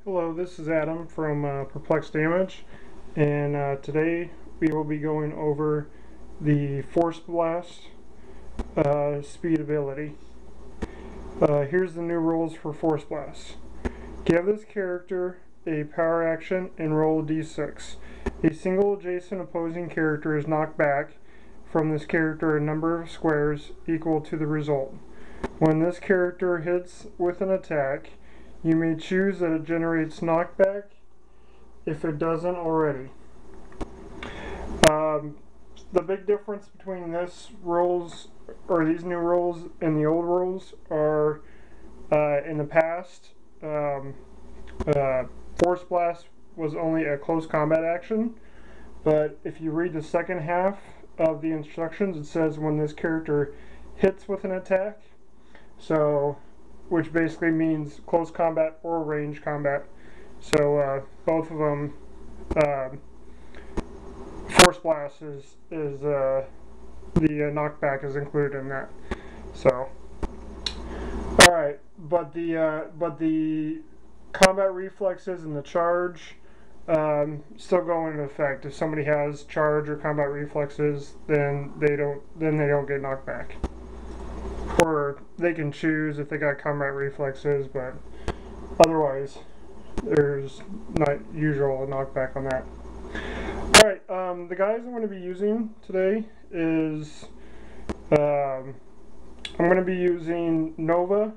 Hello, this is Adam from Perplex Damage, and today we will be going over the Force Blast speed ability. Here's the new rules for Force Blast. Give this character a power action and roll a d6. A single adjacent opposing character is knocked back from this character a number of squares equal to the result. When this character hits with an attack, you may choose that it generates knockback if it doesn't already. The big difference between these new rules and the old rules are in the past, Force Blast was only a close combat action, but if you read the second half of the instructions, it says when this character hits with an attack, which basically means close combat or range combat. So both of them, Force Blast is the knockback is included in that. So, all right, but the combat reflexes and the charge still go into effect. If somebody has charge or combat reflexes, then they don't get knocked back. Or they can choose if they got combat reflexes, but otherwise there's not usual knockback on that. Alright, the guys I'm going to be using today is I'm going to be using Nova.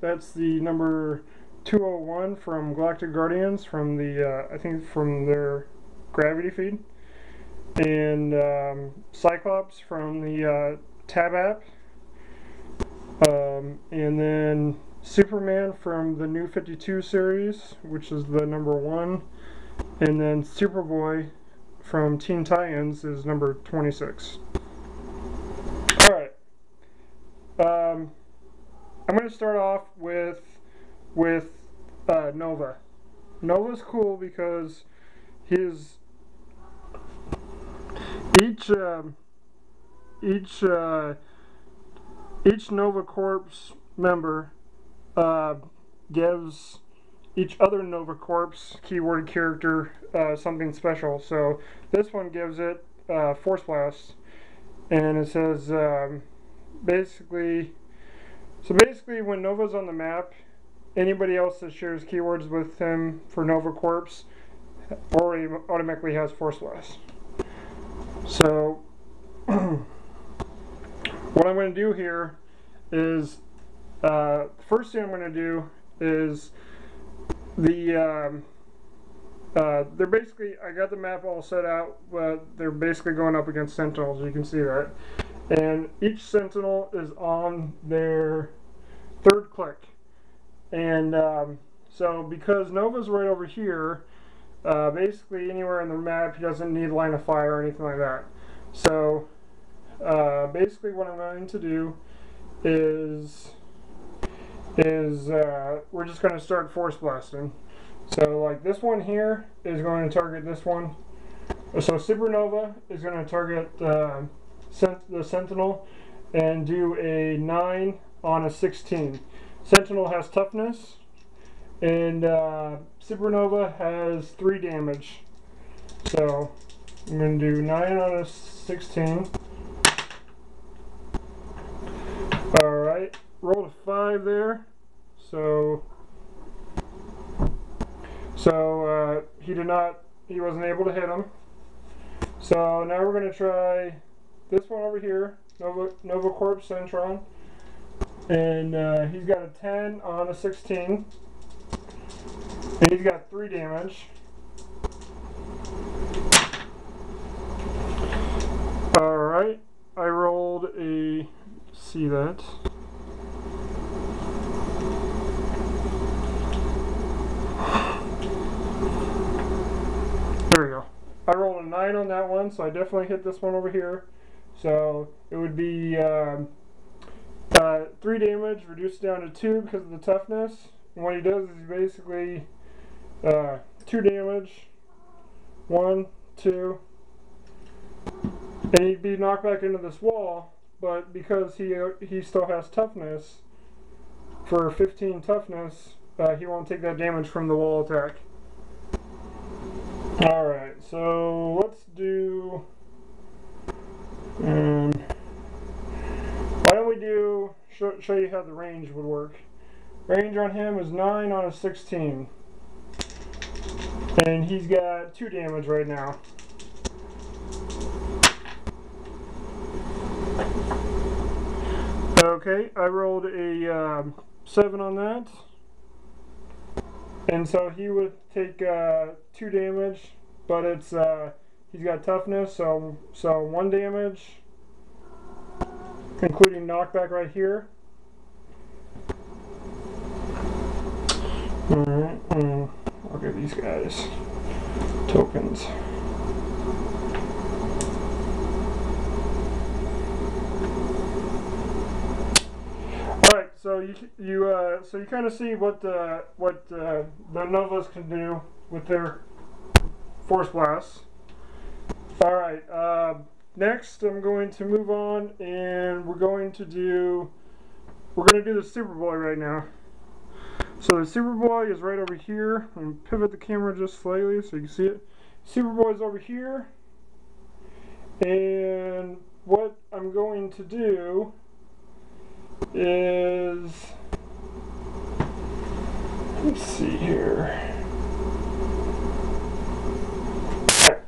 That's the number 201 from Galactic Guardians, from the I think from their gravity feed, and Cyclops from the Tab app. And then Superman from the New 52 series, which is the number 1, and then Superboy from Teen Titans is number 26. Alright, I'm going to start off with Nova. Nova's cool because each Nova Corps member gives each other Nova Corps keyword character something special. So this one gives it Force Blast, and it says basically when Nova's on the map, anybody else that shares keywords with him for Nova Corps already automatically has Force Blast. So what I'm going to do here is, first thing I'm going to do is they're basically, I got the map all set out, but they're basically going up against Sentinels, you can see that. And each Sentinel is on their third click. And so because Nova's right over here, basically anywhere on the map, he doesn't need line of fire or anything like that. So basically what I'm going to do is we're just going to start Force Blasting. So like this one here is going to target this one. So Supernova is going to target the Sentinel and do a 9 on a 16. Sentinel has toughness, and Supernova has 3 damage. So I'm going to do 9 on a 16. Alright, rolled a 5 there. So he wasn't able to hit him. So now we're going to try this one over here, Nova Corps Centron. And he's got a 10 on a 16. And he's got 3 damage. Alright, I rolled a, see that. There we go. I rolled a 9 on that one, so I definitely hit this one over here. So it would be 3 damage, reduced down to 2 because of the toughness. And what he does is basically 2 damage, 1, 2, and he'd be knocked back into this wall. But because he still has toughness, for 15 toughness, he won't take that damage from the wall attack. Alright, so let's do... why don't we do... show you how the range would work. Range on him is 9 on a 16. And he's got 2 damage right now. Okay, I rolled a 7 on that. And so he would take 2 damage, but it's he's got toughness, so 1 damage, including knockback right here. Alright, I'll give these guys tokens. Alright, so you kind of see what the Novas can do with their Force Blasts. Alright, next I'm going to move on, and we're going to do the Superboy right now. So the Superboy is right over here. I'm going to pivot the camera just slightly so you can see it. Superboy is over here, and what I'm going to do is, let's see here.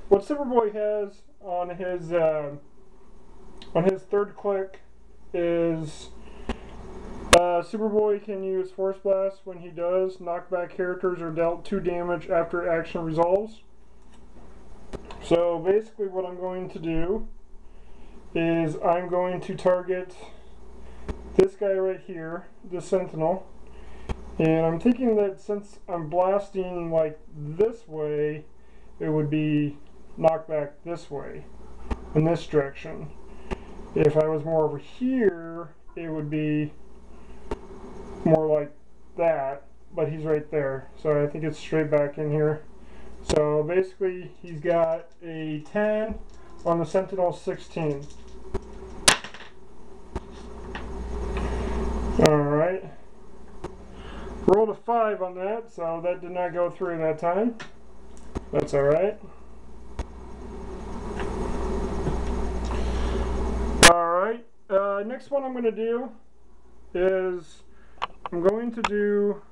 What Superboy has on his third click is Superboy can use Force Blast. When he does, knockback characters are dealt 2 damage after action resolves. So basically what I'm going to do is I'm going to target this guy right here, the Sentinel, and I'm thinking that since I'm blasting like this way, it would be knockback this way, in this direction. If I was more over here, it would be more like that, but he's right there, so I think it's straight back in here. So basically he's got a 10 on the Sentinel 16. Alright. Rolled a 5 on that, so that did not go through that time. That's alright. Alright, next one I'm going to do is I'm going to do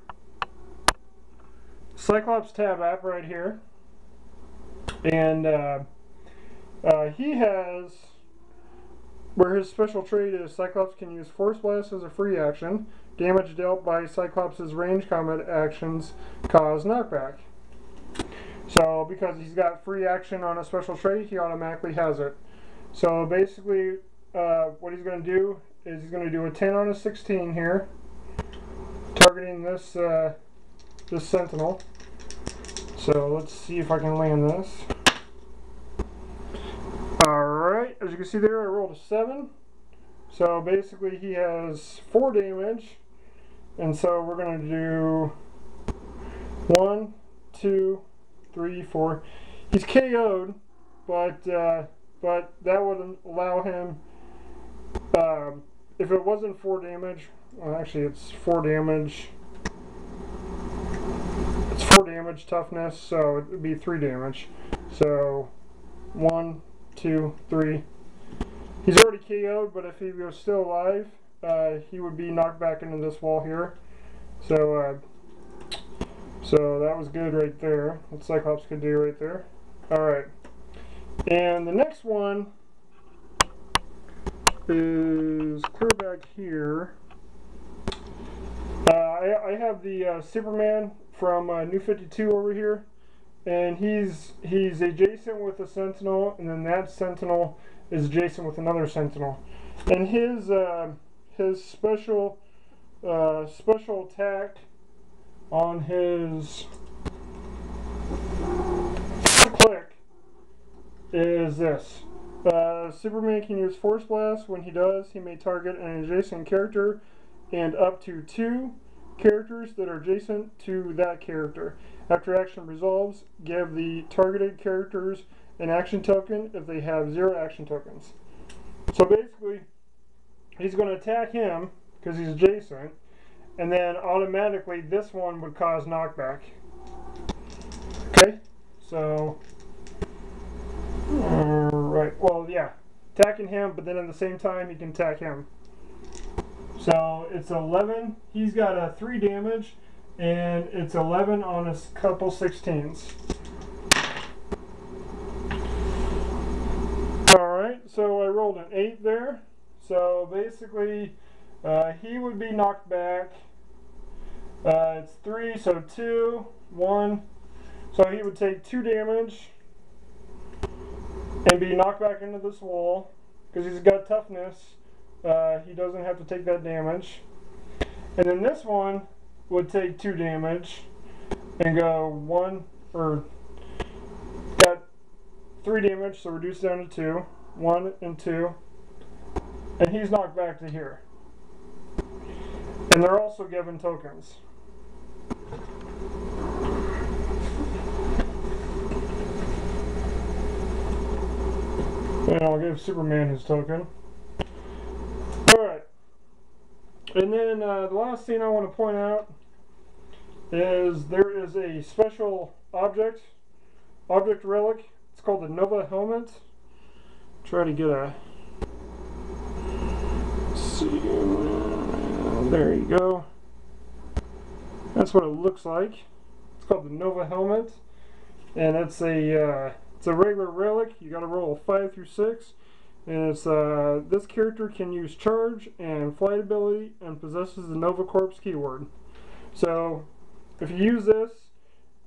Cyclops tab app right here, and he has, where his special trait is Cyclops can use Force Blast as a free action. Damage dealt by Cyclops' range combat actions cause knockback. So because he's got free action on a special trait, he automatically has it. So basically what he's going to do is he's going to do a 10 on a 16 here, targeting this this Sentinel. So let's see if I can land this. Alright, as you can see there, I rolled a 7. So basically he has 4 damage, and so we're going to do 1, 2, 3, 4. He's KO'd, but that would allow him, if it wasn't 4 damage, well actually it's 4 damage. It's 4 damage toughness, so it would be 3 damage. So 1, 2, 3. He's already KO'd, but if he was still alive, he would be knocked back into this wall here. So so that was good right there. What Cyclops could do right there. Alright. And the next one is clear back here. I have the Superman from New 52 over here, and he's adjacent with a Sentinel, and then that Sentinel is adjacent with another Sentinel, and his special attack on his click is this. Superman can use Force Blast. When he does, he may target an adjacent character and up to 2 characters that are adjacent to that character. After action resolves, give the targeted characters an action token if they have 0 action tokens. So basically, he's going to attack him because he's adjacent, and then automatically this one would cause knockback. Okay, so right, well, yeah, attacking him, but then at the same time he can attack him. So it's 11. He's got a 3 damage, and it's 11 on a couple 16s. Alright, so I rolled an 8 there. So basically, he would be knocked back. It's 3, so 2, 1. So he would take 2 damage and be knocked back into this wall. Because he's got toughness, he doesn't have to take that damage. And then this one would take 2 damage and go 1, or got 3 damage, so reduce down to 2. 1 and 2. And he's knocked back to here. And they're also given tokens. And I'll give Superman his token. Alright. And then the last thing I want to point out is there is a special object relic. It's called the Nova Helmet. Try to get a... see. There you go. That's what it looks like. It's called the Nova Helmet. And it's a regular relic. You got to roll a 5 through 6, and it's this character can use charge and flight ability and possesses the Nova Corps keyword. So if you use this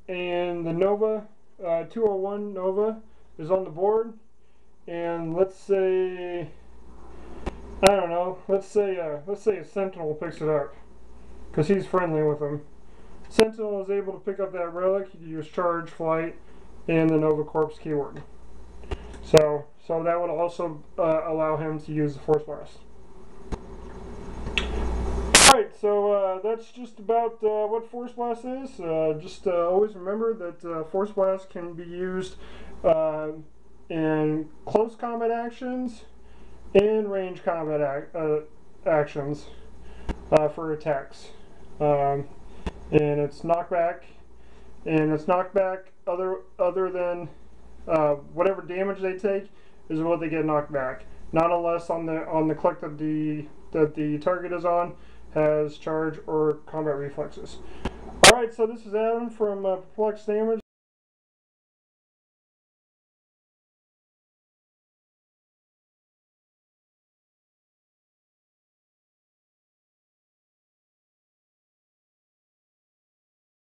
and the Nova 201 Nova is on the board, and let's say, I don't know, let's say a Sentinel picks it up because he's friendly with him. Sentinel is able to pick up that relic. You can use charge, flight, and the Nova Corps keyword. So that would also allow him to use the Force Blast. Alright, so that's just about what Force Blast is. Just always remember that Force Blast can be used in close combat actions and range combat actions for attacks. And it's knockback. And it's knockback other than whatever damage they take is what they get knocked back. Not unless on the click that the target is on has charge or combat reflexes. Alright, so this is Adam from Perplex Damage.